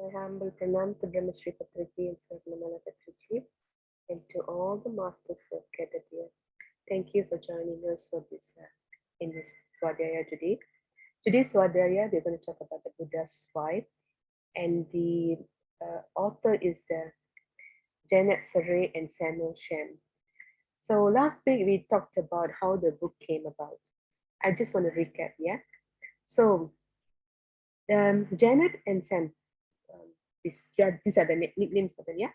My humble pranams to Brahma Shri Patriji and Swadyaya Patriji and to all the masters who have gathered here. Thank you for joining us for this in this Swadyaya today. Today's Swadyaya, we're going to talk about the Buddha's wife, and the author is Janet Ferre and Samuel Shem. So last week we talked about how the book came about. I just want to recap, yeah. So Janet and Sam, these are the nicknames for them, yeah.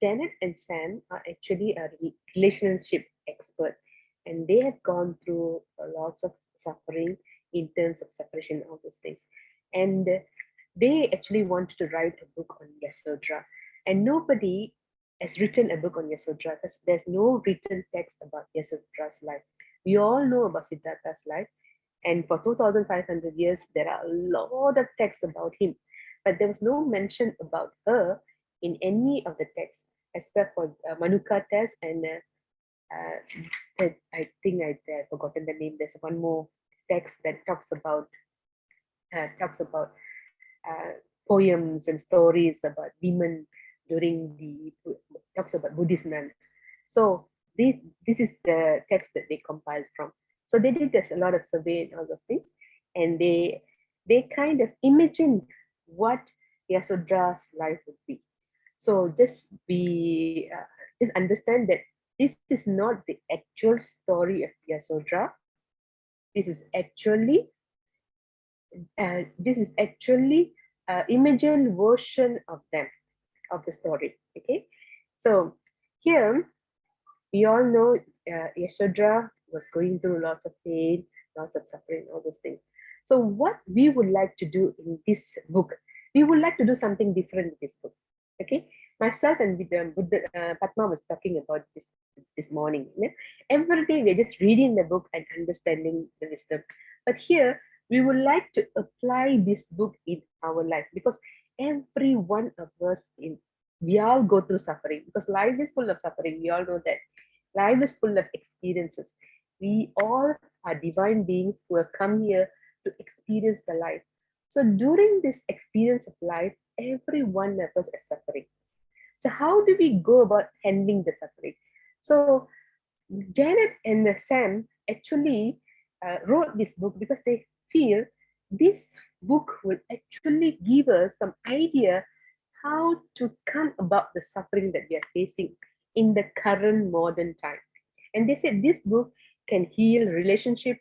Janet and Sam are actually a relationship expert, and they have gone through lots of suffering in terms of separation, all those things. And they actually wanted to write a book on Yasodhara, and nobody has written a book on Yasodhara because there's no written text about Yasodhara's life. We all know about Siddhartha's life, and for 2,500 years, there are a lot of texts about him, but there was no mention about her in any of the texts, except for Manuka test and I think I've forgotten the name. There's one more text that talks about poems and stories about women during the talks about Buddhist nuns. So this is the text that they compiled from. So they did this a lot of survey and all those things, and they kind of imagined what Yasodhara's life would be. So just understand that this is not the actual story of Yasodhara. This is actually imagined version of them, of the story. Okay, so here we all know Yashodhara was going through lots of pain, lots of suffering, all those things. So what we would like to do in this book, we would like to do something different with this book. Okay, myself and Pathma was talking about this morning. Every day we're just reading the book and understanding the wisdom. But here we would like to apply this book in our life, because every one of us we all go through suffering, because life is full of suffering. We all know that life is full of experiences. We all are divine beings who have come here to experience the life. So during this experience of life, every one of us is suffering. So how do we go about handling the suffering? So Janet and Sam actually wrote this book because they feel this book will actually give us some idea how to come about the suffering that we are facing in the current modern time. And they said this book can heal relationship,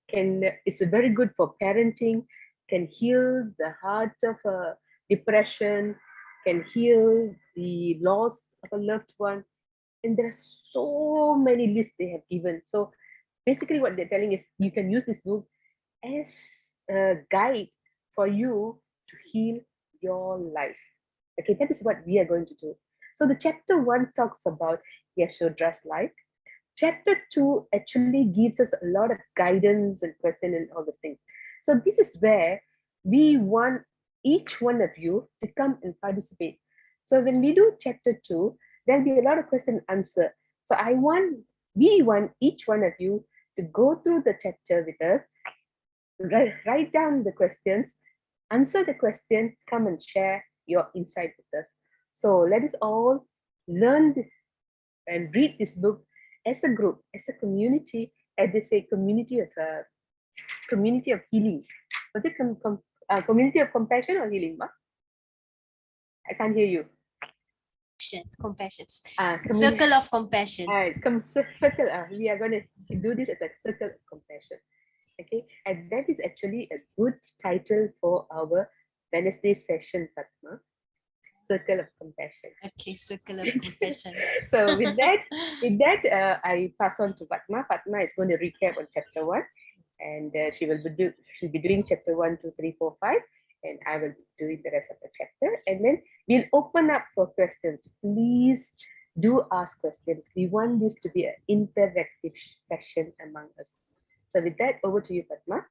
is very good for parenting, can heal the heart of depression, can heal the loss of a loved one. And there are so many lists they have given. So basically what they're telling is you can use this book as a guide for you to heal your life. Okay, that is what we are going to do. So the chapter 1 talks about Yashodhara's life. Chapter 2 actually gives us a lot of guidance and question and all those things. So this is where we want each one of you to come and participate. So when we do chapter 2, there'll be a lot of question and answer. So we want each one of you to go through the chapter with us, write down the questions, answer the question, come and share your insight with us. So let us all learn and read this book as a group, as a community, as they say, community of healing. Was it community of compassion or healing? Ma? I can't hear you. Compassion. Circle of compassion. Circle. We are going to do this as a circle of compassion. Okay, and that is actually a good title for our Wednesday session, Pathma. Circle of compassion. Okay, circle of compassion. So with that, I pass on to Pathma. Pathma is going to recap on chapter 1, and she'll be doing chapter 1, 2, 3, 4, 5, and I will be doing the rest of the chapter. And then we'll open up for questions. Please do ask questions. We want this to be an interactive session among us. So with that, over to you, Pathma.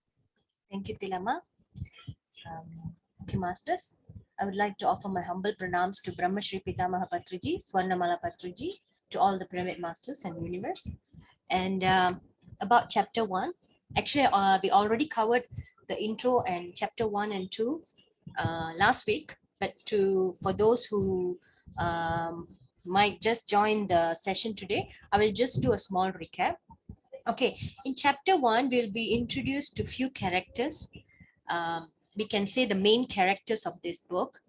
Thank you, Thila. Okay, masters. I would like to offer my humble pranams to Brahma Shri Pitamaha Patriji, Swarnamala Patriji, to all the pyramid masters and universe. And about chapter 1, actually, we already covered the intro and chapter 1 and 2 last week. but for those who might just join the session today, I will just do a small recap. Okay, in chapter 1, we'll be introduced to few characters. We can say the main characters of this book.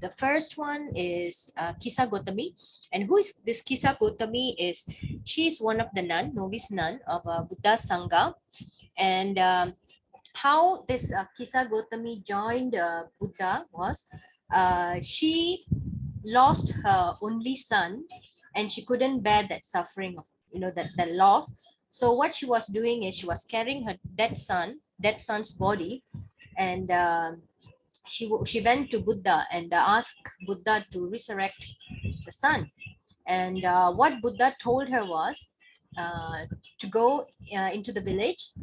The first one is Kisa Gotami. And who is this Kisa Gotami? She's one of the novice nun of Buddha Sangha. And how this Kisa Gotami joined Buddha was she lost her only son, and she couldn't bear that suffering of that loss. So what she was doing is she was carrying her dead son's body, and she went to Buddha and asked Buddha to resurrect the son. And what Buddha told her was to go into the village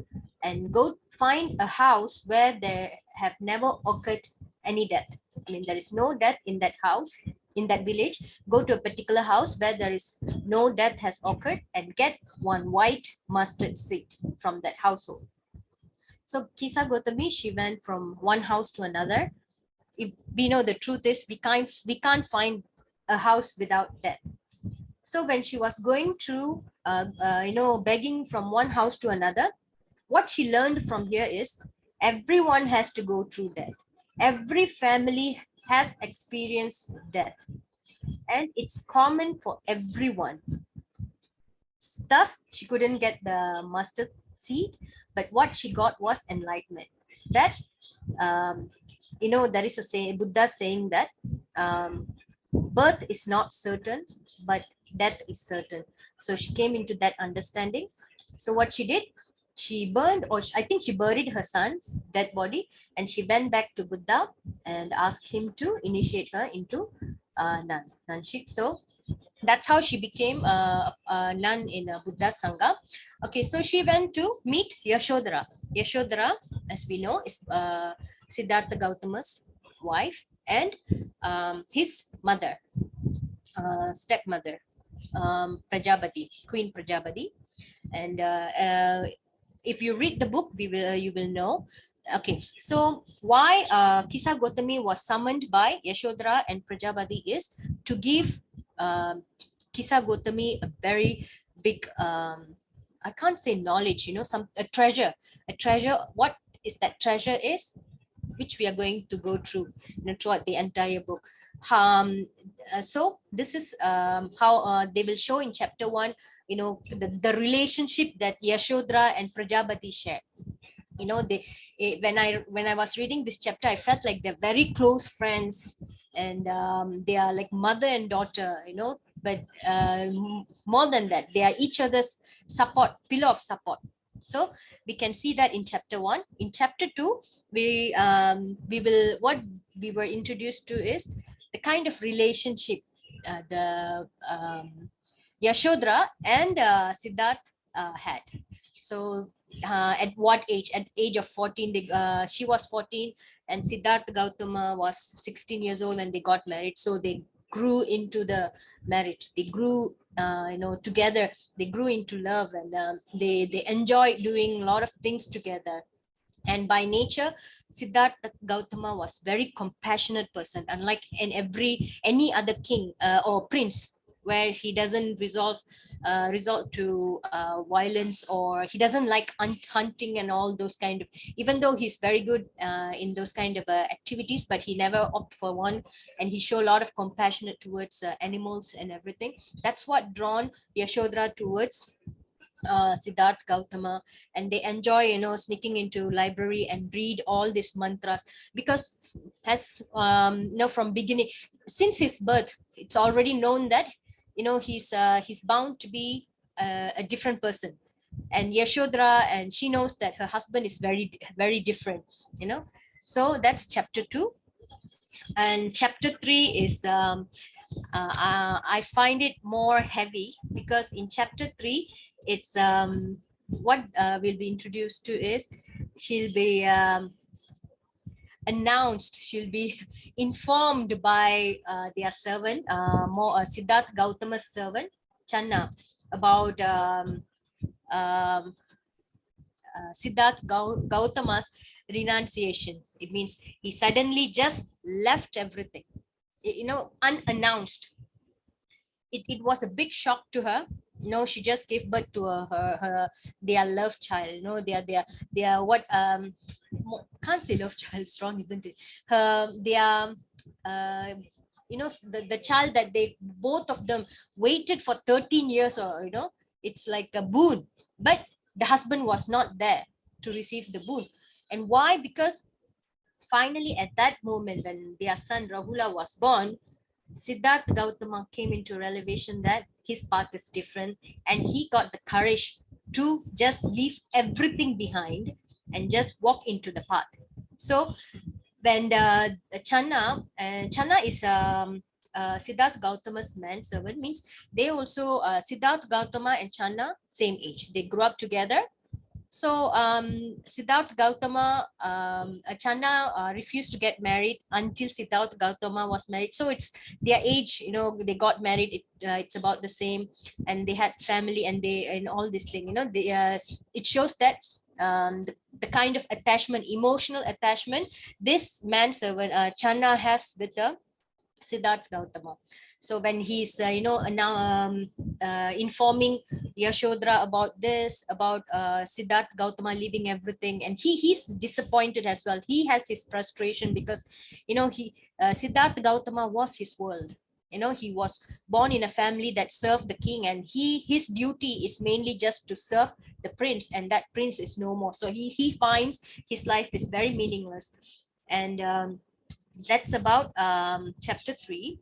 and go find a house where there have never occurred any death. I mean, there is no death in that house, in that village. Go to a particular house where there is no death has occurred and get one white mustard seed from that household. So Kisa Gotami, she went from one house to another. If we know, the truth is we can't find a house without death. So when she was going through, begging from one house to another, what she learned from here is everyone has to go through death. Every family has experienced death, and it's common for everyone. Thus, she couldn't get the mustard seed, but what she got was enlightenment. That there is a saying, Buddha saying that birth is not certain, but death is certain. So she came into that understanding. So what she did, she burned, or I think she buried her son's dead body, and she went back to Buddha and asked him to initiate her into nunship. So that's how she became a nun in a Buddha Sangha. Okay, so she went to meet Yashodhara. Yashodhara, as we know, is Siddhartha Gautama's wife and his mother, stepmother, Prajapati, Queen Prajapati. And if you read the book, you will know. Okay, so why Kisa Gotami was summoned by Yashodhara and Prajapati is to give Kisa Gotami a very big, I can't say knowledge, a treasure. What is that treasure is, which we are going to go through throughout the entire book. So this is how they will show in chapter 1, the relationship that Yashodhara and Prajapati share. When I was reading this chapter, I felt like they're very close friends, and they are like mother and daughter, but more than that, they are each other's pillar of support. So we can see that in chapter 1. In chapter 2, what we were introduced to is the kind of relationship the Yashodhara and Siddharth had. So at what age? At age of 14, she was 14 and Siddhartha Gautama was 16 years old when they got married. So they grew into the marriage. They grew together. They grew into love, and they enjoyed doing a lot of things together. And by nature, Siddhartha Gautama was very compassionate person, unlike any other king or prince, where he doesn't resort to violence, or he doesn't like hunting and all those kind of, even though he's very good in those kind of activities, but he never opt for one, and he show a lot of compassionate towards animals and everything. That's what drawn Yashodhara towards Siddharth Gautama, and they enjoy sneaking into library and read all these mantras, because as from beginning, since his birth, it's already known that he's bound to be a different person. And Yashodhara, and she knows that her husband is very very different. So that's chapter 2. And chapter 3 is I find it more heavy, because in chapter 3, it's what we'll be introduced to is she'll be announced, she'll be informed by their servant, Siddharth Gautama's servant, Channa, about Siddharth Gautama's renunciation. It means he suddenly just left everything, unannounced. It was a big shock to her. She just gave birth to her their love child. Their what can't say love child, strong, isn't it? Their the child that they both of them waited for 13 years, or it's like a boon. But the husband was not there to receive the boon. And why? Because finally at that moment when their son Rahula was born, Siddhartha Gautama came into realization that his path is different, and he got the courage to just leave everything behind and just walk into the path. So when the Channa is Siddhartha Gautama's manservant, means they also Siddhartha Gautama and Channa same age. They grew up together. So Siddhartha Gautama, Channa refused to get married until Siddhartha Gautama was married. So it's their age, they got married. It's about the same, and they had family, and all this thing. It shows that the kind of attachment, emotional attachment, this manservant Channa has with the Siddhartha Gautama. So when he's now informing Yashodhara about this, about Siddhartha Gautama leaving everything, and he's disappointed as well. He has his frustration because he Siddhartha Gautama was his world. He was born in a family that served the king, and his duty is mainly just to serve the prince, and that prince is no more. So he finds his life is very meaningless. And that's about chapter 3.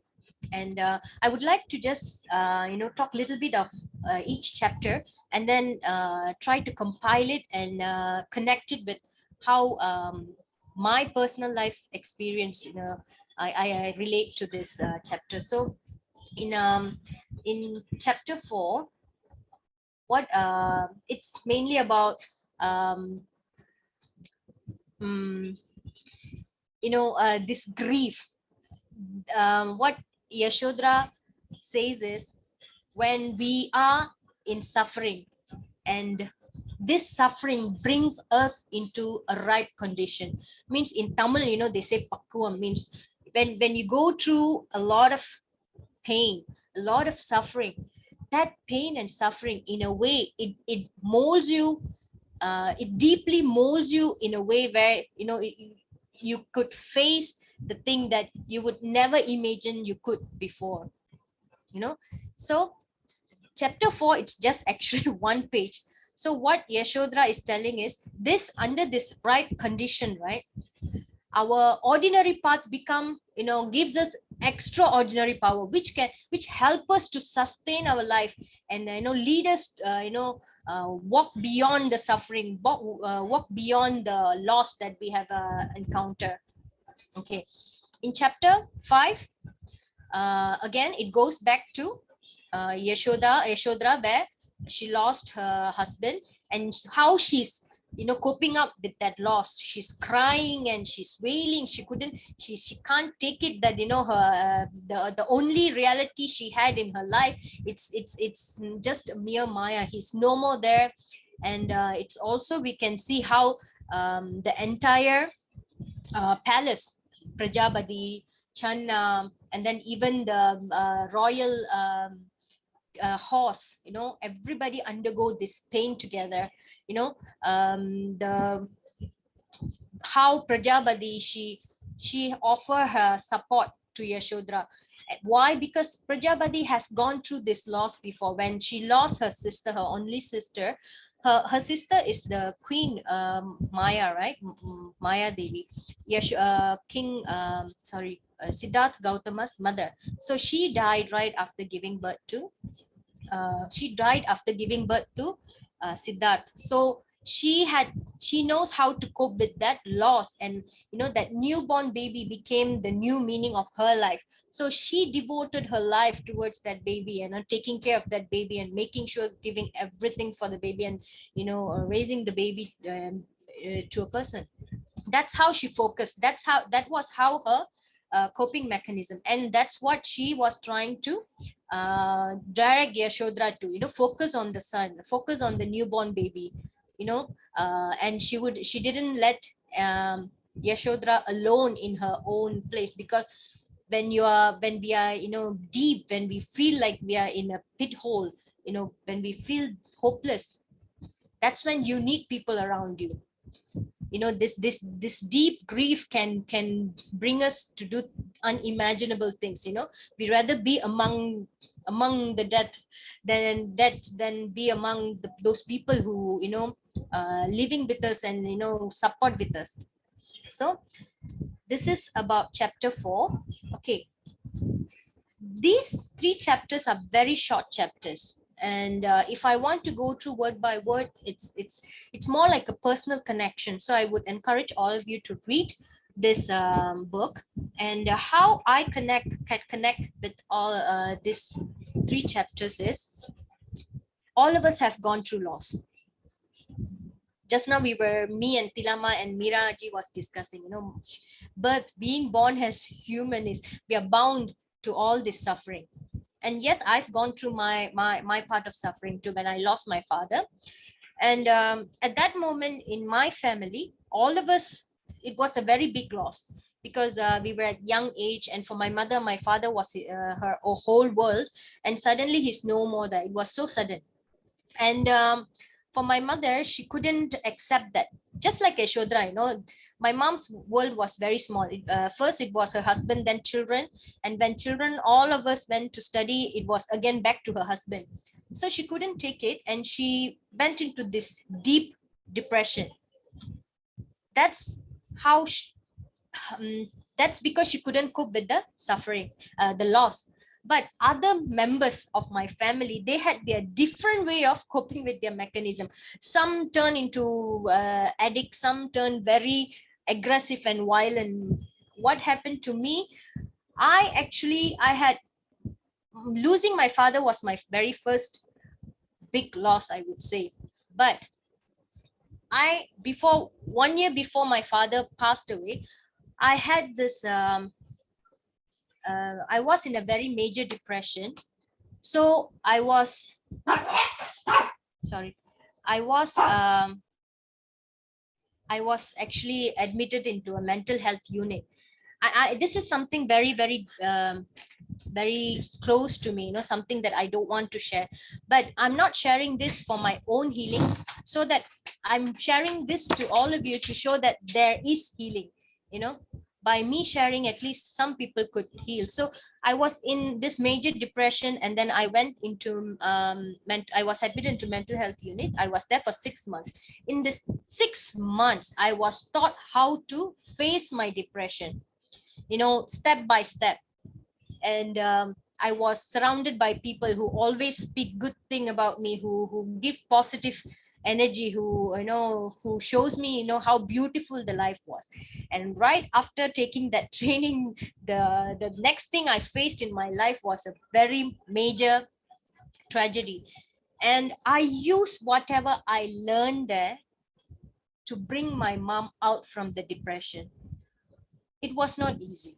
And I would like to just talk a little bit of each chapter, and then try to compile it and connect it with how my personal life experience I relate to this chapter. So in chapter 4, what it's mainly about um, mm, this grief. What Yashodhara says is, when we are in suffering, and this suffering brings us into a ripe condition, means in Tamil, they say pakkuvam, means when you go through a lot of pain, a lot of suffering, that pain and suffering, in a way, it molds you, it deeply molds you in a way where you could face the thing that you would never imagine you could before. So chapter 4, it's just actually one page. So what Yashodhara is telling is this: under this right condition, right, our ordinary path gives us extraordinary power, which help us to sustain our life, and lead us walk beyond the suffering, walk beyond the loss that we have encountered. Okay, in chapter 5, again it goes back to Yashodhara, where she lost her husband, and how she's coping up with that loss. She's crying and she's wailing. She can't take it that her the only reality she had in her life, it's just a mere Maya. He's no more there. And it's also, we can see how the entire palace, Prajapati, Channa, and then even the royal horse, everybody undergo this pain together. The how Prajapati, she offer her support to Yashodhara. Why? Because Prajapati has gone through this loss before. When she lost her sister, her only sister, her sister is the queen, Maya, right? Maya Devi, King, Siddhartha Gautama's mother. So she died right after giving birth to Siddharth. So she knows how to cope with that loss, and that newborn baby became the new meaning of her life. So she devoted her life towards that baby, and taking care of that baby, and making sure, giving everything for the baby, and raising the baby to a person. That's how she focused. That was how her coping mechanism, and that's what she was trying to direct Yashodhara to, focus on the son, focus on the newborn baby, and she didn't let Yashodhara alone in her own place, because when we are, deep, when we feel like we are in a pit hole, when we feel hopeless, that's when you need people around you. This deep grief can bring us to do unimaginable things. We rather be among the than be among those people who, living with us and, support with us. So this is about chapter 4. Okay, these 3 chapters are very short chapters, and if I want to go through word by word, it's more like a personal connection. So I would encourage all of you to read this book. And how I can connect with all these 3 chapters is, all of us have gone through loss. Just now me and Tilama and Miraji was discussing, but being born as human is, we are bound to all this suffering. And yes, I've gone through my part of suffering too, when I lost my father. And at that moment in my family, all of us, it was a very big loss, because we were at young age. And for my mother, my father was her whole world, and suddenly he's no more there. It was so sudden. And for my mother, she couldn't accept that. Just like Yashodhara, my mom's world was very small. First it was her husband, then children, and when children, all of us went to study, it was again back to her husband. So she couldn't take it, and she went into this deep depression. That's how that's because she couldn't cope with the suffering, the loss. But other members of my family, they had their different way of coping with their mechanism. Some turn into addicts, some turn very aggressive and violent. What happened to me, I had, losing my father was my very first big loss, I would say. But before 1 year before my father passed away, I had this I was in a very major depression. So I was sorry, I was actually admitted into a mental health unit. This is something very, very very close to me, something that I don't want to share. But I'm not sharing this for my own healing, so that I'm sharing this to all of you to show that there is healing. By me sharing, at least some people could heal. So I was in this major depression, and then I went into I was admitted into mental health unit. I was there for 6 months. In this 6 months, I was taught how to face my depression, step by step. And I was surrounded by people who always speak good thing about me, who give positive energy, who shows me, how beautiful the life was. And right after taking that training, the next thing I faced in my life was a very major tragedy. And I used whatever I learned there to bring my mom out from the depression. It was not easy,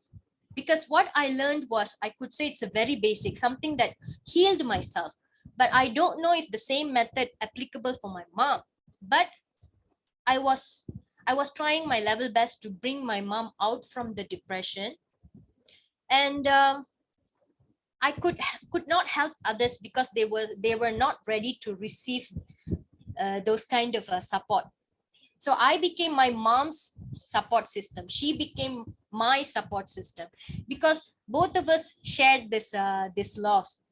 because what I learned was, I could say it's a very basic, something that healed myself. But I don't know if the same method applicable for my mom. But I was trying my level best to bring my mom out from the depression. And I could not help others, because they were not ready to receive those kind of support. So I became my mom's support system. She became my support system, because both of us shared this loss.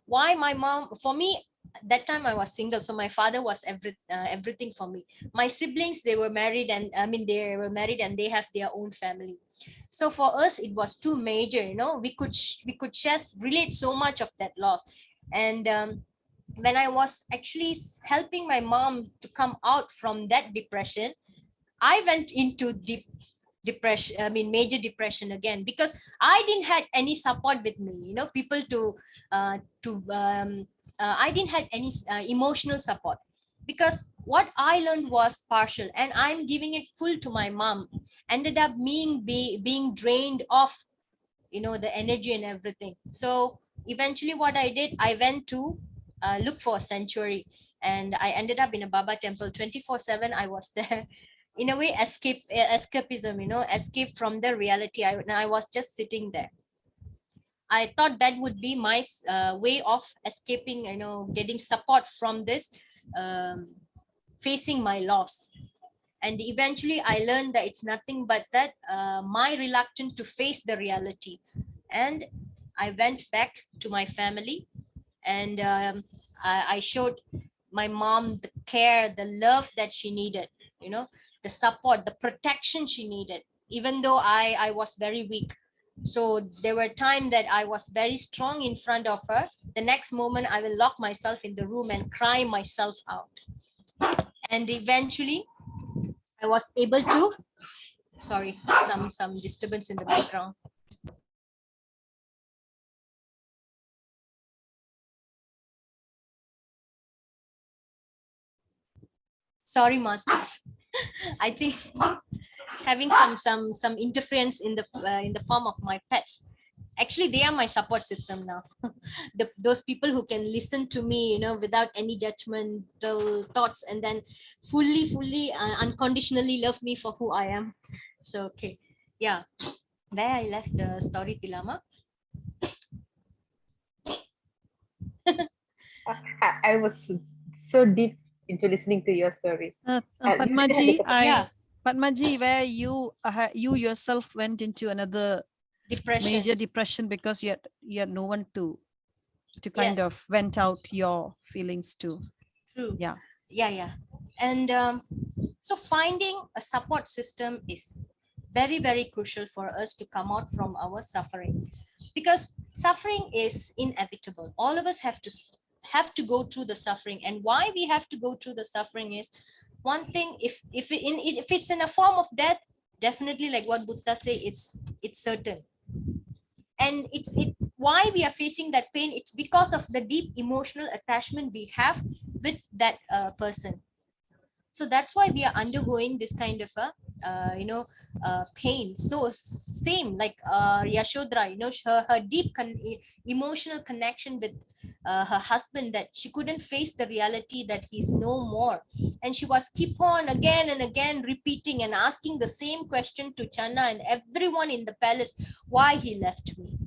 Why my mom? For me, that time I was single, so my father was everything for me. My siblings, they were married, and and they have their own family. So for us, it was too major. We could just relate so much of that loss. And when I was actually helping my mom to come out from that depression, I went into deep depression, major depression again, because I didn't had any support with me, people I didn't had any emotional support, because what I learned was partial, and I'm giving it full to my mom. Ended up being drained of, the energy and everything. So eventually what I did, I went to look for a sanctuary, and I ended up in a Baba temple 24/7. I was there in a way, escapism, escape from the reality. I was just sitting there. I thought that would be my way of escaping, getting support from this, facing my loss. And eventually I learned that it's nothing but that my reluctance to face the reality. And I went back to my family, and I showed my mom the care, the love that she needed, the support, the protection she needed, even though I was very weak. So there were times that I was very strong in front of her. The next moment I will lock myself in the room and cry myself out. And eventually I was able to, sorry, some disturbance in the background. Sorry, masters. I think having some interference in the form of my pets. Actually, they are my support system now. Those people who can listen to me, without any judgmental thoughts, and then fully unconditionally love me for who I am. So okay, yeah, where I left the story, Tilama. I was so deep into listening to your story. Pathmaji, Yeah. Pathmaji, where you yourself went into another Depression. major depression because you had no one to kind Yes. of vent out your feelings to. True. Yeah. Yeah. And so finding a support system is very, very crucial for us to come out from our suffering, because suffering is inevitable. All of us have to go through the suffering. And why we have to go through the suffering is one thing. If it's in a form of death, definitely, like what Buddha say, it's certain. And why we are facing that pain, it's because of the deep emotional attachment we have with that person. So that's why we are undergoing this kind of a pain. So same like Yashodhara, her deep emotional connection with her husband, that she couldn't face the reality that he's no more, and she was keep on again and again repeating and asking the same question to Channa and everyone in the palace: why he left me,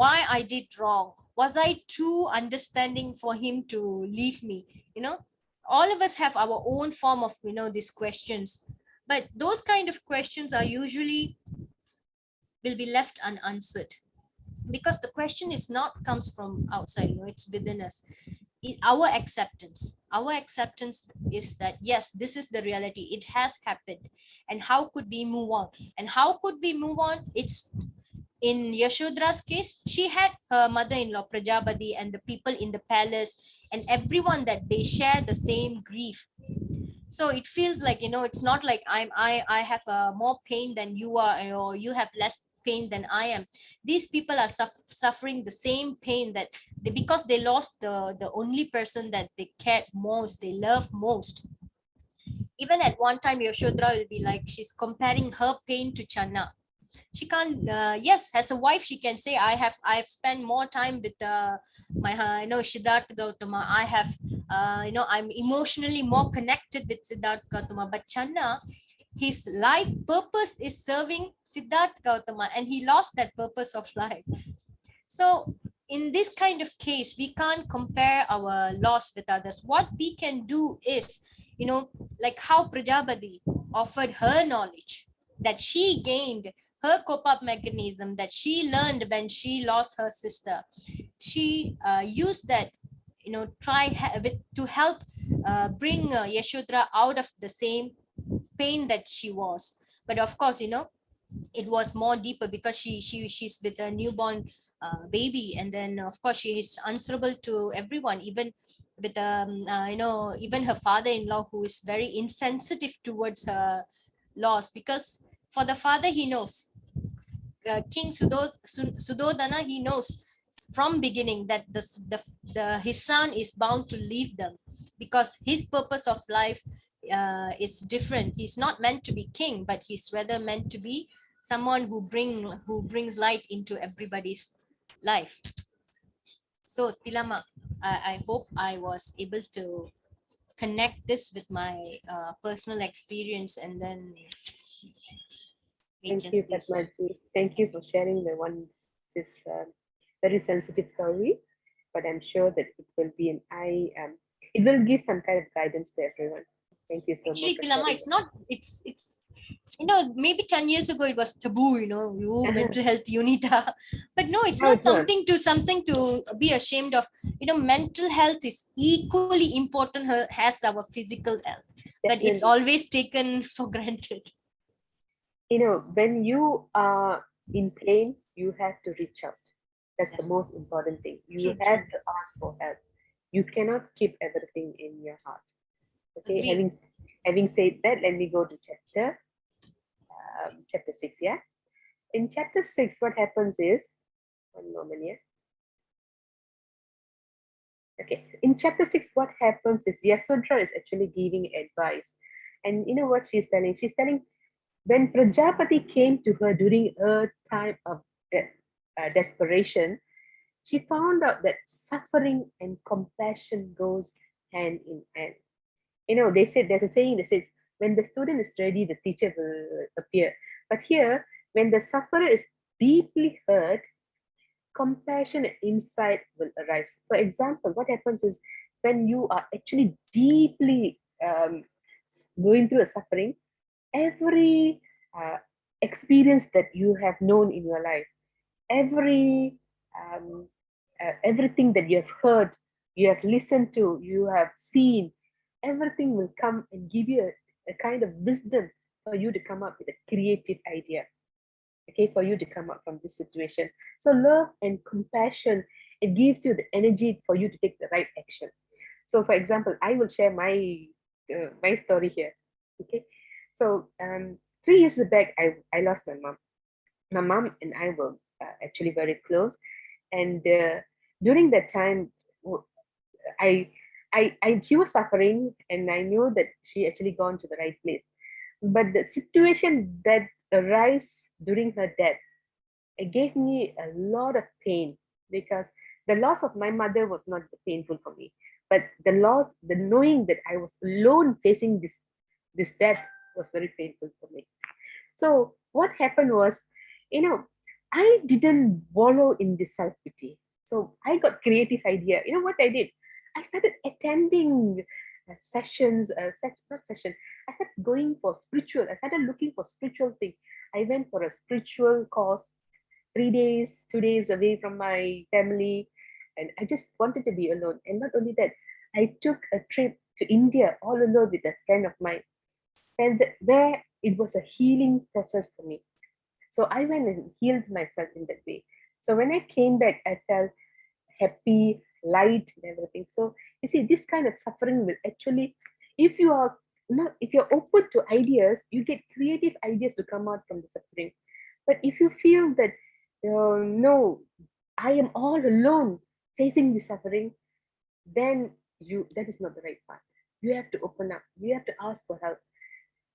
why I did wrong, was I too understanding for him to leave me. All of us have our own form of these questions, but those kind of questions are usually will be left unanswered, because the question is not comes from outside, it's within us. Our acceptance is that yes, this is the reality, it has happened, and how could we move on? And how could we move on? It's in Yashodra's case, she had her mother-in-law Prajapati and the people in the palace and everyone, that they share the same grief. So it feels like, it's not like I have more pain than you are, or you have less pain than I am. These people are suffering the same pain, that because they lost the only person that they cared most, they love most. Even at one time, Yashodhara will be like, she's comparing her pain to Channa. She can't, yes, as a wife she can say, I've spent more time with my Siddhartha Gautama. I have I'm emotionally more connected with Siddhartha Gautama. But Channa, his life purpose is serving Siddhartha Gautama, and he lost that purpose of life. So in this kind of case, we can't compare our loss with others. What we can do is, like how Prajapati offered her knowledge that she gained, her cope-up mechanism that she learned when she lost her sister. She used that, to help bring Yashodhara out of the same pain that she was. But of course, it was more deeper, because she's with a newborn baby, and then of course she is answerable to everyone, even with even her father-in-law, who is very insensitive towards her loss. Because for the father, he knows, King Sudodana, he knows from beginning that his son is bound to leave them, because his purpose of life is different. He's not meant to be king, but he's rather meant to be someone who brings light into everybody's life. So Tilama, I hope I was able to connect this with my personal experience and then Thank you, Pathmaji. Thank you for sharing the one this very sensitive story. But I'm sure that it will be it will give some kind of guidance to everyone. Thank you so much. Actually, for Thilama, sharing it's not, it's maybe 10 years ago it was taboo, you that. mental health unita. But no, it's No, not it's not. something to be ashamed of. Mental health is equally important as our physical health, but it's Definitely. always taken for granted. When you are in pain, you have to reach out. That's the Yes. most important thing. You True, have true. to ask for help. You cannot keep everything in your heart. Okay, Agreed. having said that, let me go to chapter 6. Yeah, in chapter 6, what happens is, one moment here. Okay, in chapter 6, what happens is Yasodhara is actually giving advice. And you know what she's telling? She's telling when Prajapati came to her during her time of desperation, she found out that suffering and compassion goes hand in hand. They said there's a saying that says, when the student is ready, the teacher will appear. But here, when the sufferer is deeply hurt, compassion and insight will arise. For example, what happens is when you are actually deeply going through a suffering, every uh, experience that you have known in your life, every everything that you have heard, you have listened to, you have seen, everything will come and give you a kind of wisdom for you to come up with a creative idea. Okay, for you to come up from this situation. So love and compassion, it gives you the energy for you to take the right action. So for example, I will share my story here. Okay, so 3 years back, I lost my mom. My mom and I were actually very close, and during that time, I, she was suffering, and I knew that she actually gone to the right place. But the situation that arose during her death, it gave me a lot of pain, because the loss of my mother was not painful for me, but the knowing that I was alone facing this death was very painful for me. So what happened was, you know, I didn't wallow in this self-pity. So I got creative idea. You know what I did? I started attending sessions, not session. I started going for spiritual. I started looking for spiritual thing. I went for a spiritual course, 3 days, 2 days away from my family, and I just wanted to be alone. And not only that, I took a trip to India all alone with a friend of mine, and where it was a healing process for me. So I went and healed myself in that way. So when I came back, I felt happy, light, and everything. So you see, this kind of suffering will actually, if you are not, if you're open to ideas, you get creative ideas to come out from the suffering. But if you feel that no, I am all alone facing the suffering, then that is not the right path. You have to open up. You have to ask for help.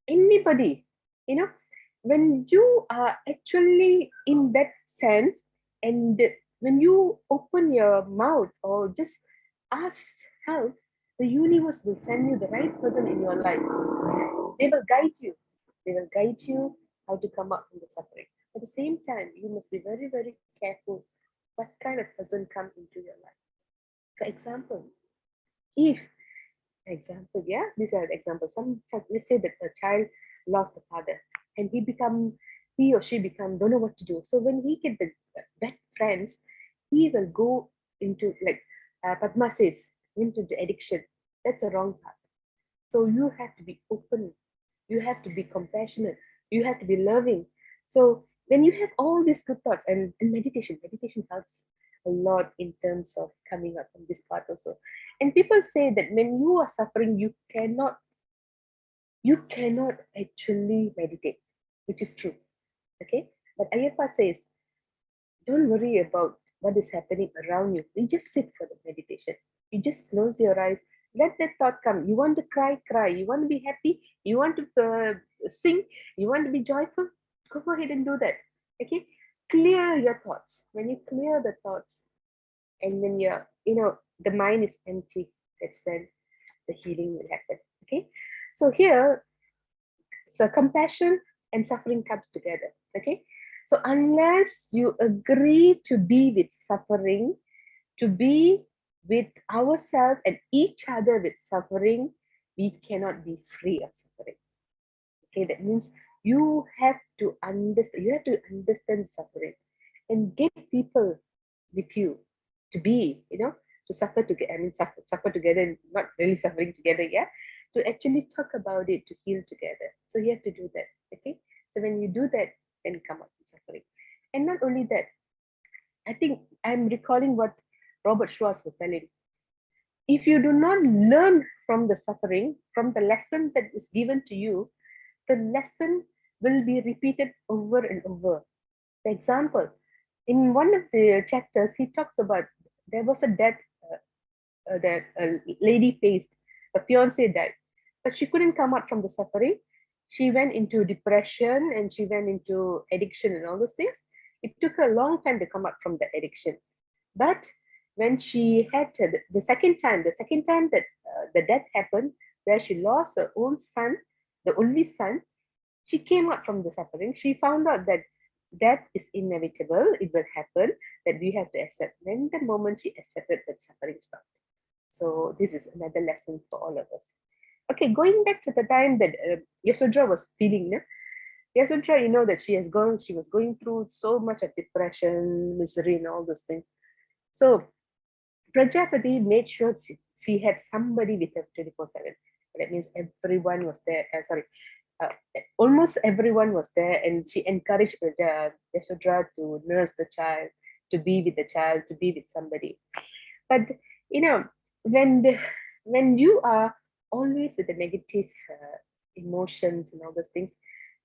Anybody, you know, when you are actually in that sense, and when you open your mouth or just ask help, the universe will send you the right person in your life. They will guide you. They will guide you how to come out from the suffering. At the same time, you must be very, very careful what kind of person come into your life. For example, if yeah, these are examples. Let's say that a child lost a father, and he or she become don't know what to do. So when he get the bad friends, he will go into, like Padma says, into the addiction. That's a wrong path. So you have to be open, you have to be compassionate, you have to be loving. So when you have all these good thoughts, and meditation helps a lot in terms of coming up from this part also. And people say that when you are suffering, you cannot actually meditate, which is true. Okay, but Ayappa says, don't worry about what is happening around you. You just sit for the meditation. You just close your eyes. Let that thought come. You want to cry, cry. You want to be happy. You want to sing. You want to be joyful. Go ahead and do that. Okay. Clear your thoughts. When you clear the thoughts, and when the mind is empty, that's when the healing will happen. Okay, so here, so compassion and suffering comes together. Okay, so unless you agree to be with suffering, to be with ourselves and each other with suffering, we cannot be free of suffering. Okay, that means you have to understand suffering and get people with you to be, to suffer together. I mean, suffer together, not really suffering together, yeah. To actually talk about it, to heal together. So you have to do that. Okay. So when you do that, then you come up with suffering. And not only that, I think I'm recalling what Robert Schwartz was telling. If you do not learn from the suffering, from the lesson that is given to you, the lesson will be repeated over and over. The example, in one of the chapters, he talks about there was a death that a lady faced. A fiance died, but she couldn't come out from the suffering. She went into depression and she went into addiction and all those things. It took her a long time to come out from the addiction. But when she had the second time that the death happened, where she lost her own son, the only son, she came out from the suffering. She found out that death is inevitable, it will happen, that we have to accept. When the moment she accepted, that suffering stopped. So this is another lesson for all of us. Okay, going back to the time that Yasodhara was feeling, Yasodhara, that she was going through so much of depression, misery, and all those things. So Prajapati made sure she had somebody with her 24/7. That means everyone was there. Uh, almost everyone was there, and she encouraged Yasodhara to nurse the child, to be with the child, to be with somebody. But you know, when you are always with the negative emotions and all those things,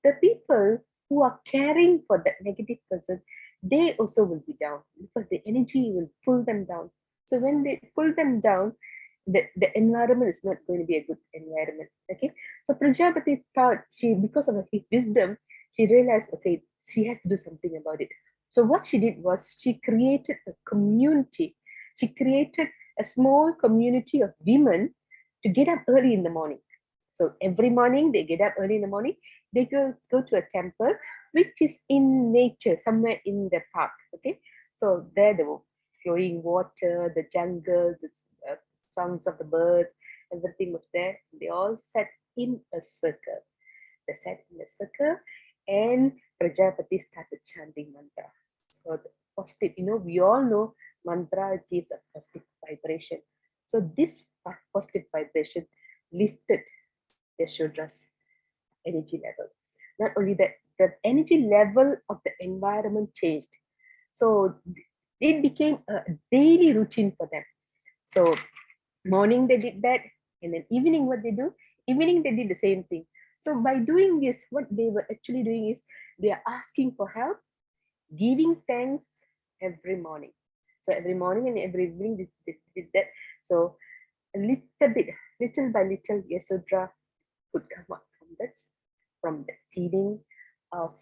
the people who are caring for that negative person, they also will be down because the energy will pull them down. So when they pull them down, the environment is not going to be a good environment. Okay. So Prajapati thought because of her wisdom, she realized, okay, she has to do something about it. So what she did was she created a community. She created a small community of women to get up early in the morning. So every morning they get up early in the morning, they go to a temple, which is in nature, somewhere in the park. Okay. So there they were flowing water, the jungle, the songs of the birds, everything was there. They all sat in a circle. They sat in a circle and Prajapati started chanting mantra. So the positive, we all know mantra gives a positive vibration. So this positive vibration lifted Yashodra's energy level. Not only that, the energy level of the environment changed. So it became a daily routine for them. So morning they did that, and then evening what they do? Evening they did the same thing. So by doing this, what they were actually doing is they are asking for help, giving thanks every morning. So every morning and every evening they did that. So a little bit, little by little, Yasodhara could come up from the feeling of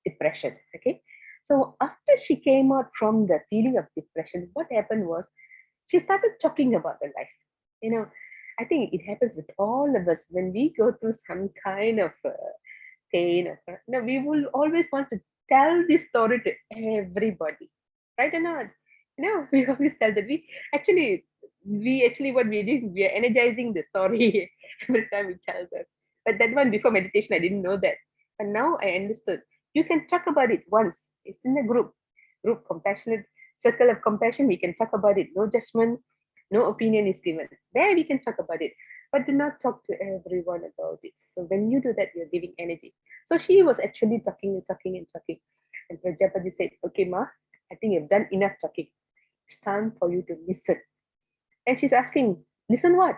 depression. Okay. So after she came out from the feeling of depression, what happened was she started talking about her life. I think it happens with all of us when we go through some kind of pain. We will always want to tell this story to everybody, right or not? We always tell that we actually what we're doing, we are energizing the story every time we tell them. But that one before meditation, I didn't know that. And now I understood. You can talk about it once. It's in a group compassionate circle of compassion. We can talk about it. No judgment, no opinion is given. There we can talk about it. But do not talk to everyone about it. So when you do that, you're giving energy. So she was actually talking and talking and talking. And Prajapati said, okay, Ma, I think you've done enough talking. It's time for you to listen. And she's asking, listen what?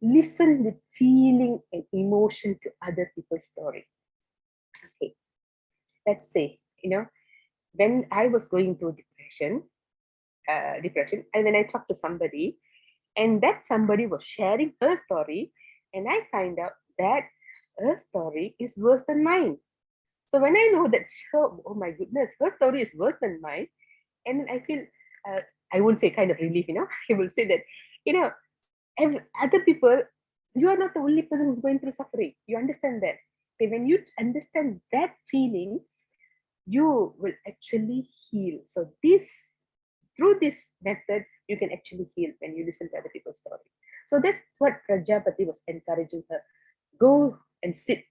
Listen with feeling and emotion to other people's story. Okay. Let's say, when I was going through depression, and when I talked to somebody, and that somebody was sharing her story, and I find out that her story is worse than mine. So when I know that, oh my goodness, her story is worse than mine, and then I feel, I won't say kind of relief, I will say that, other people, you are not the only person who's going through suffering. You understand that. Okay, when you understand that feeling, you will actually heal. So through this method, you can actually heal when you listen to other people's story. So that's what Prajapati was encouraging her. Go and sit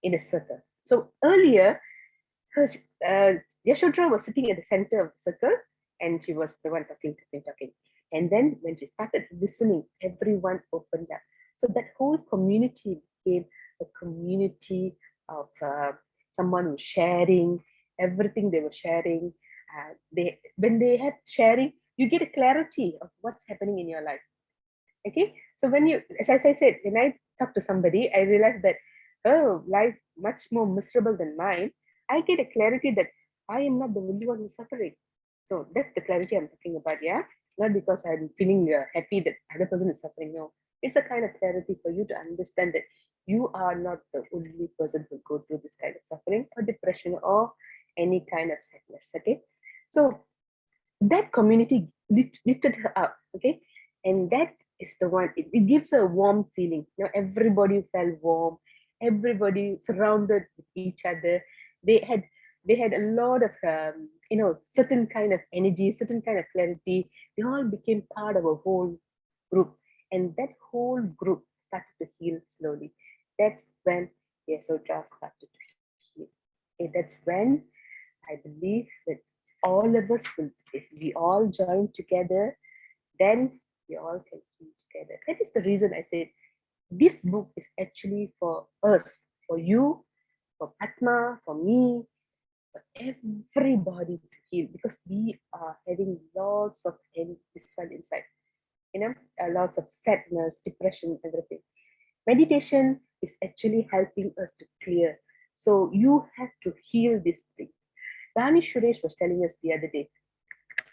in a circle. So earlier, her, Yashodhara was sitting at the center of the circle, and she was the one talking. And then when she started listening, everyone opened up. So that whole community became a community of someone who's sharing everything they were sharing. When they have sharing, you get a clarity of what's happening in your life. Okay, so when you, as I said, when I talk to somebody, I realize that, oh, life much more miserable than mine. I get a clarity that I am not the only one who's suffering. So that's the clarity I'm talking about, yeah. Not because I'm feeling happy that other person is suffering. No, it's a kind of clarity for you to understand that you are not the only person who go through this kind of suffering or depression or any kind of sadness. Okay, so that community lifted her up. Okay, and that is the one. It gives her a warm feeling. Everybody felt warm. Everybody surrounded with each other. They had they had a lot of certain kind of energy, certain kind of clarity. They all became part of a whole group, and that whole group started to heal slowly. That's when Yasodhara started to heal. Okay, that's when I believe that all of us will, if we all join together, then we all can heal together. That is the reason I said this book is actually for us, for you, for Pathma, for me, for everybody to heal, because we are having lots of this one inside, lots of sadness, depression, everything. Meditation is actually helping us to clear. So you have to heal this thing. Rani Suresh was telling us the other day,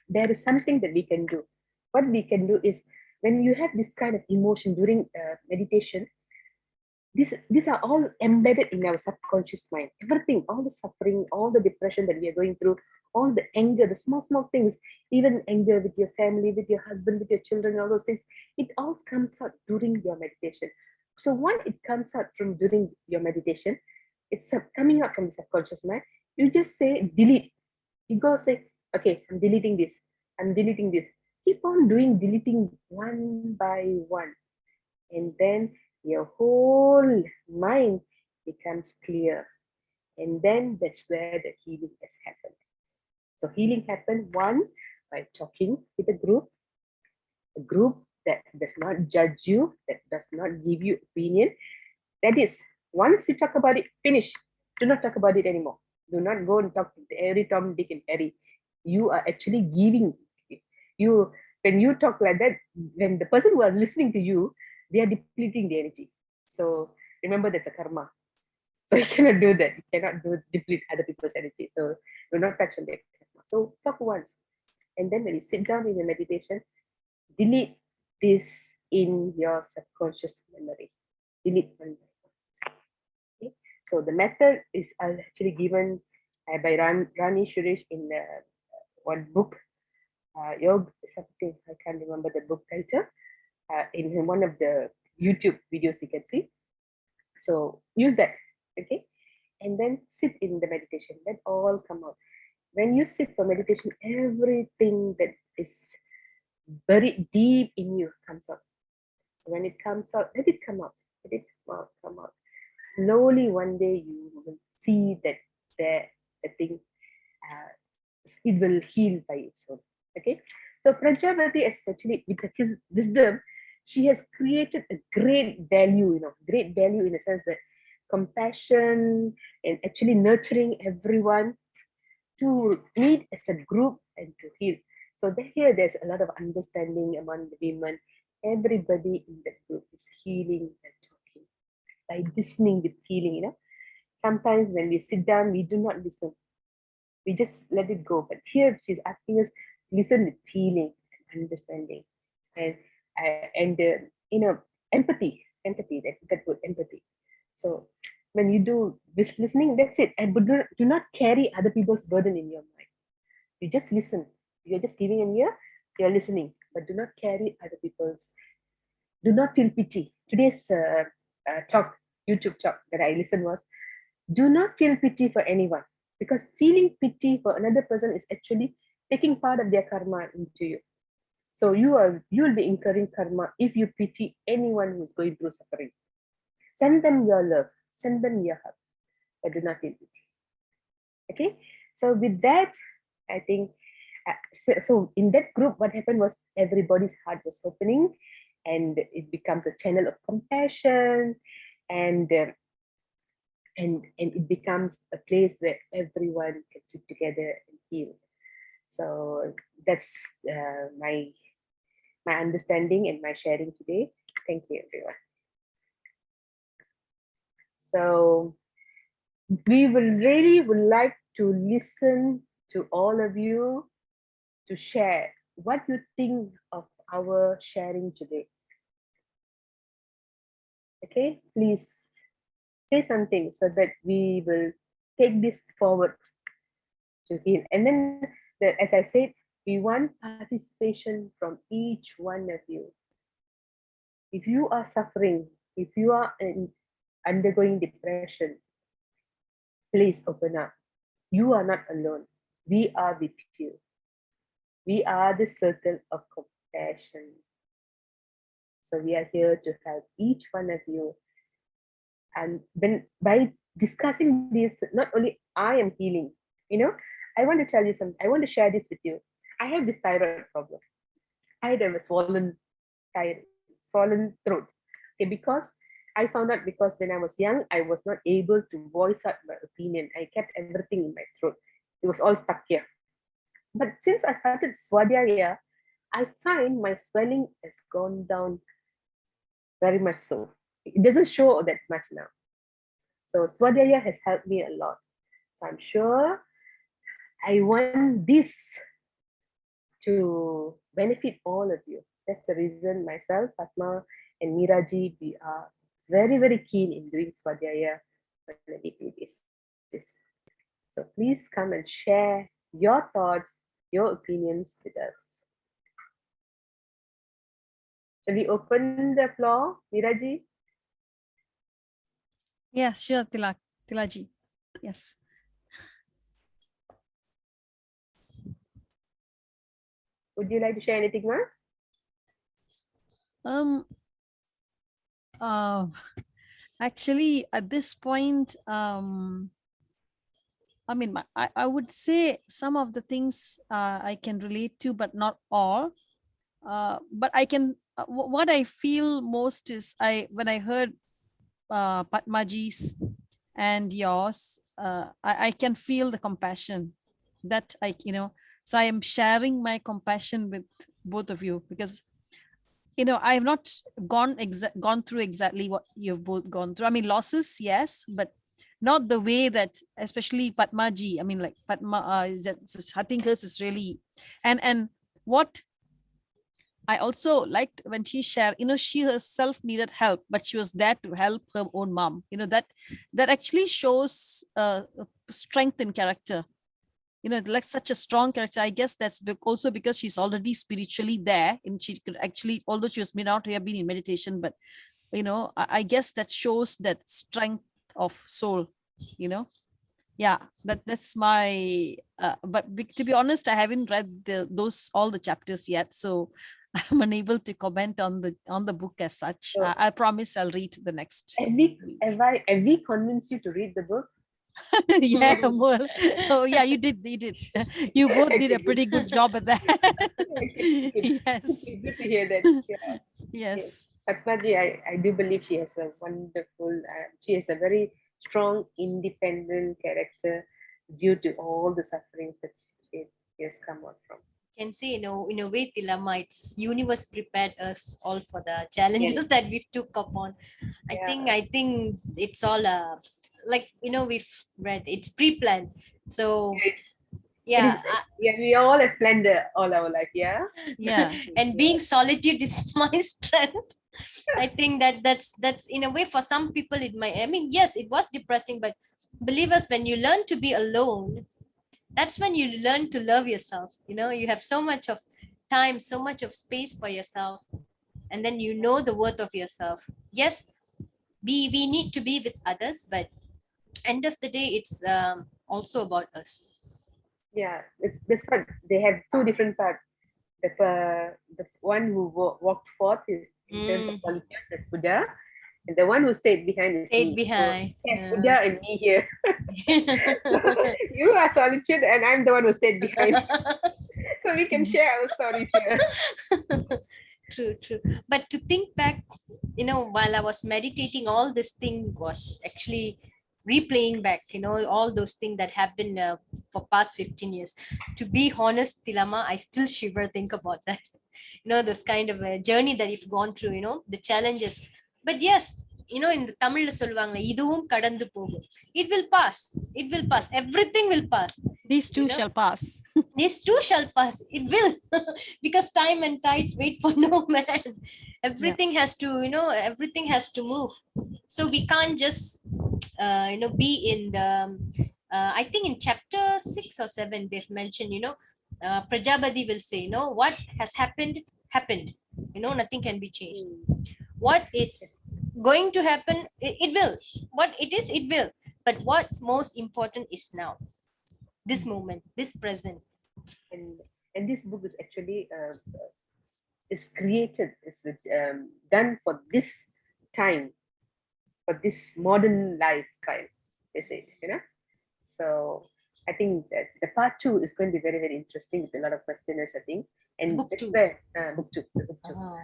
there is something that we can do. What we can do is, when you have this kind of emotion during meditation, these are all embedded in our subconscious mind. Everything, all the suffering, all the depression that we are going through, all the anger, the small things, even anger with your family, with your husband, with your children, all those things, it all comes out during your meditation. So when it comes out from during your meditation, it's coming out from the subconscious mind. You just say delete. You go say, okay, I'm deleting this. I'm deleting this. Keep on doing deleting one by one. And then your whole mind becomes clear. And then that's where the healing has happened. So healing happened, one, by talking with a group that does not judge you, that does not give you opinion. That is, once you talk about it, finish. Do not talk about it anymore. Do not go and talk to every Tom, Dick, and Harry. You are actually giving. You, when you talk like that, when the person who are listening to you, they are depleting the energy. So remember, that's a karma. So you cannot do that. You cannot deplete other people's energy. So do not touch on their karma. So talk once, and then when you sit down in the meditation, delete this in your subconscious memory. Delete one by one. Okay? So the method is actually given by Rani Suresh in one book, Yoga something, I can't remember the book title, in one of the YouTube videos you can see. So use that, okay? And then sit in the meditation. Let all come out. When you sit for meditation, everything that is buried deep in you comes out. So when it comes out, let it come out. Let it come out. Slowly, one day you will see that the thing, it will heal by its own. Okay. So Prajapati, especially with his wisdom, she has created a great value, great value in the sense that compassion and actually nurturing everyone to meet as a group and to heal. So here there's a lot of understanding among the women. Everybody in the group is healing and talking by listening with feeling. Sometimes when we sit down, we do not listen. We just let it go. But here she's asking us to listen with feeling and understanding, and empathy. That word empathy. So when you do this listening, that's it. And do not carry other people's burden in your mind. You just listen. You're just giving an ear. You're listening, but do not carry other people's Do not feel pity. Today's talk, YouTube talk that I listened was, do not feel pity for anyone, because feeling pity for another person is actually taking part of their karma into you. So you will be incurring karma if you pity anyone who's going through suffering. Send them your love, send them your hugs, but do not feel pity. Okay. So with that, I think so in that group, what happened was everybody's heart was opening, and it becomes a channel of compassion, and and it becomes a place where everyone can sit together and heal. So that's my understanding and my sharing today. Thank you, everyone. So we will really would like to listen to all of you to share what you think of our sharing today. Okay, please say something so that we will take this forward to heal. And then, as I said, we want participation from each one of you. If you are suffering, if you are undergoing depression, please open up. You are not alone. We are with you. We are the circle of compassion. So we are here to help each one of you. And when by discussing this, not only I am healing, I want to tell you something. I want to share this with you. I have this thyroid problem. I have a swollen throat. Okay, because I found out because when I was young, I was not able to voice out my opinion. I kept everything in my throat. It was all stuck here. But since I started Swadyaya, I find my swelling has gone down very much so. It doesn't show that much now. So Swadyaya has helped me a lot. So I'm sure I want this to benefit all of you. That's the reason myself, Pathma, and Miraji, we are very, very keen in doing Swadyaya on a daily basis. So please come and share your thoughts, your opinions with us. Shall we open the floor, Miraji? Yeah, sure, Tilaji. Yes. Would you like to share anything, Ma? Um. Uh, Actually, at this point, I mean, I would say some of the things I can relate to, but not all. But I can. What I feel most is when I heard Patmaji's and yours, I can feel the compassion that So I am sharing my compassion with both of you because I have not gone through exactly what you've both gone through. I mean, losses, yes, but not the way that, especially Patmaji. I mean, like Patma, I think hers is really, and what I also liked when she shared, she herself needed help, but she was there to help her own mom. That actually shows strength in character. Like such a strong character. I guess that's also because she's already spiritually there, and she could actually, although she was may not have been in meditation, but I guess that shows that strength of soul. Yeah, that's my. But to be honest, I haven't read all the chapters yet, so I'm unable to comment on the book as such. So I promise I'll read the next week. have we convinced you to read the book? Yeah, well, oh yeah, you did. You both did a Okay, pretty good job at that. okay, good. Yes. Good to hear that. Yeah. Yes. Yes. Patmaji, I do believe she has a wonderful, she has a very strong, independent character due to all the sufferings that she has come out from. Can say, in a way, Tilama, it's universe prepared us all for the challenges Yes. that we took upon. Yeah. I think it's all like we've read it's pre-planned. So Yes. It is. yeah, Yeah, we all have planned all our life. Yeah. Yeah. and being solitude is my strength. I think that's in a way for some people it might. I mean, yes, it was depressing, but believe us, when you learn to be alone, that's when you learn to love yourself. You have so much of time, so much of space for yourself. and then you know the worth of yourself. Yes, we need to be with others, but end of the day, it's also about us. Yeah, it's this one. They have two different parts. The one who walked forth is in terms of solitude, that's Buddha, and the one who stayed behind is Stayed me. behind. So yeah, Buddha and me here. So you are solitude, and I'm the one who stayed behind. So we can share our stories here. True, true. But to think back, while I was meditating, all this thing was actually replaying back, all those things that happened for past 15 years. To be honest, Tilama, I still shiver, think about that. This kind of a journey that you've gone through, the challenges. But yes, in the Tamil சொல்லுவாங்க இதுவும் கடந்து போகும். It will pass. It will pass. Everything will pass. These two shall pass. This too shall pass. It will. Because time and tides wait for no man. Everything has to, everything has to move. So we can't just be in the I think in chapter 6 or 7 they've mentioned, Prajapati will say, what has happened. Nothing can be changed. What is going to happen, it will. What it is, it will. But what's most important is now, this moment, this present. And this book is actually is created, is done for this time, for this modern lifestyle, they say, So I think that the part 2 is going to be very, very interesting with a lot of questioners, I think. And Book that's two. where book two.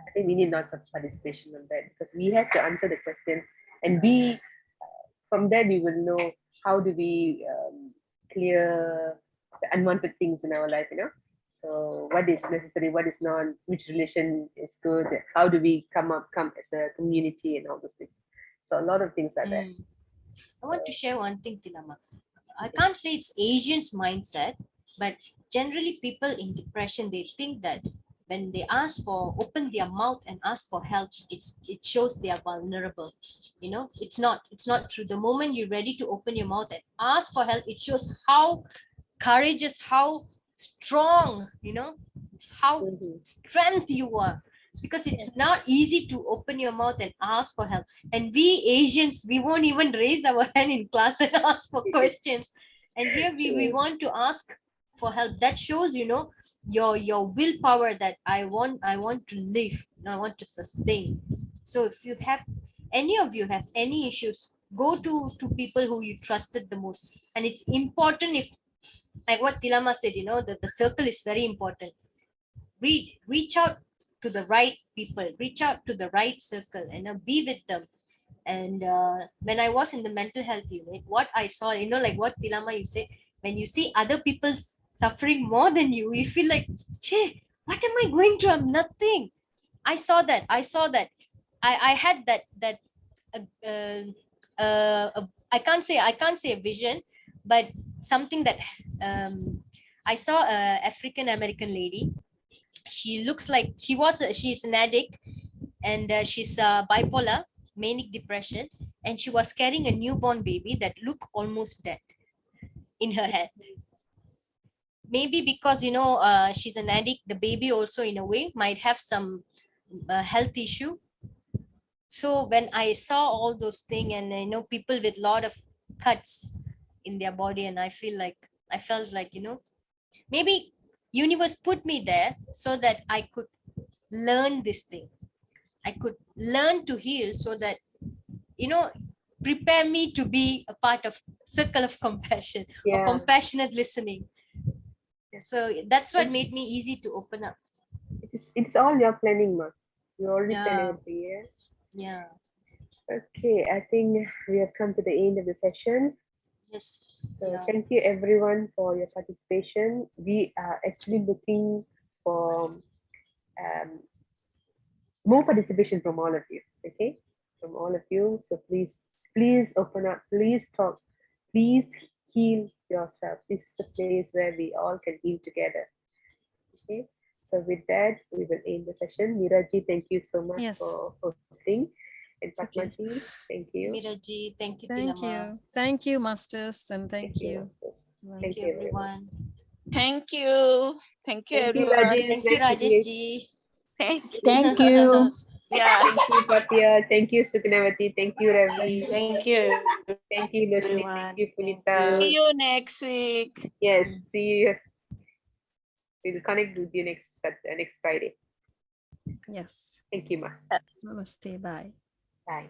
I think we need lots of participation on that, because we have to answer the question, and we from there we will know how do we clear the unwanted things in our life, So what is necessary, what is not, which relation is good, how do we come as a community, and all those things. So a lot of things are there. I want to share one thing, Tilama. I can't say it's Asians' mindset, but generally people in depression, they think that when they open their mouth and ask for help, it shows they are vulnerable. It's not true. The moment you're ready to open your mouth and ask for help, it shows how courageous, how strong, how strength you are. Because it's not easy to open your mouth and ask for help. And we Asians, we won't even raise our hand in class and ask for questions. And here we want to ask for help. That shows, your willpower, that I want to live, I want to sustain. So if you have, any of you have any issues, go to people who you trusted the most. And it's important, if like what Tilama said, that the circle is very important. Reach out to the right people, reach out to the right circle, and be with them. And when I was in the mental health unit, what I saw, like what Tilama you said, when you see other people suffering more than you, you feel like, che, what am I going through? I'm nothing. I saw that. I had that I can't say a vision, but something that I saw a African American lady. She looks like she's an addict, and she's bipolar, manic depression, and she was carrying a newborn baby that looked almost dead in her head. Maybe because she's an addict, the baby also in a way might have some health issue. So when I saw all those things, and people with lot of cuts in their body, and I felt like, maybe universe put me there so that I could learn this thing. I could learn to heal, so that prepare me to be a part of circle of compassion, or compassionate listening. So that's what made me easy to open up. It's all your planning, ma. You already planning it, Yeah. Okay, I think we have come to the end of the session. Yes. So thank you everyone for your participation. We are actually looking for more participation from all of you. Okay, from all of you. So please open up. Please talk. Please heal yourself. This is the place where we all can heal together. Okay. So with that, we will end the session. Miraji, thank you so much for hosting. And Pathmaji, thank you. Miraji, thank you. Thank Tilama. you. Thank you, masters, and thank you. Thank you, everyone. Thank you. Thank you, Thank you, everyone. Rajesh. Thank you, Rajesh ji. Thank you. Thank you. Yeah. Thank you, Papia. Thank you, Sukunavati. Thank you, Ravi. Thank you. Thank you, Lakshmi. Thank you, Punita. See you next week. Yes, see you. We'll connect with you next Friday. Yes. Thank you, Ma. Yes. Namaste. Bye. Bye.